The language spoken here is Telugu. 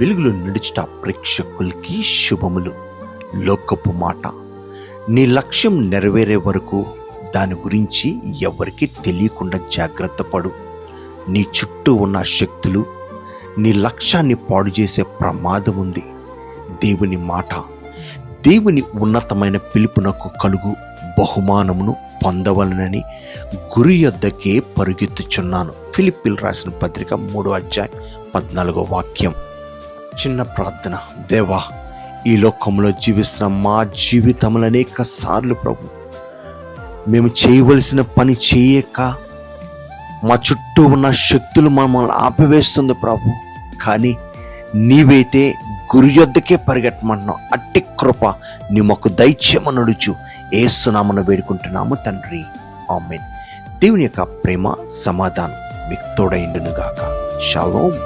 వెలుగులో నడుచుట ప్రేక్షకులకి శుభములు. లోకపు మాట, నీ లక్ష్యం నెరవేరే వరకు దాని గురించి ఎవరికి తెలియకుండా జాగ్రత్త పడు. నీ చుట్టూ ఉన్న శక్తులు నీ లక్ష్యాన్ని పాడు చేసే ప్రమాదం ఉంది. దేవుని మాట, దేవుని ఉన్నతమైన పిలుపునకు కలుగు బహుమానమును పొందవలనని గురి యొద్దకే పరుగెత్తుచున్నాను. ఫిలిప్పీలు రాసిన పత్రిక 3:14 చిన్న ప్రార్థన. దేవా, ఈ లోకంలో జీవిస్తున్న మా జీవితంలో అనేక సార్లు ప్రభు మేము చేయవలసిన పని చేయక మా చుట్టూ ఉన్న శక్తులు మమ్మల్ని ఆపివేస్తుంది ప్రభు. కానీ నీవైతే గురి యొద్దకే పరిగెట్టమన్నావు. అట్టి కృప నీ మాకు దయచేయమనడుచు యేసునామమున వేడుకుంటున్నాము తండ్రి, ఆమేన్. దేవుని యొక్క ప్రేమ సమాధానం మీకు తోడైండును గాక. షాలోమ్.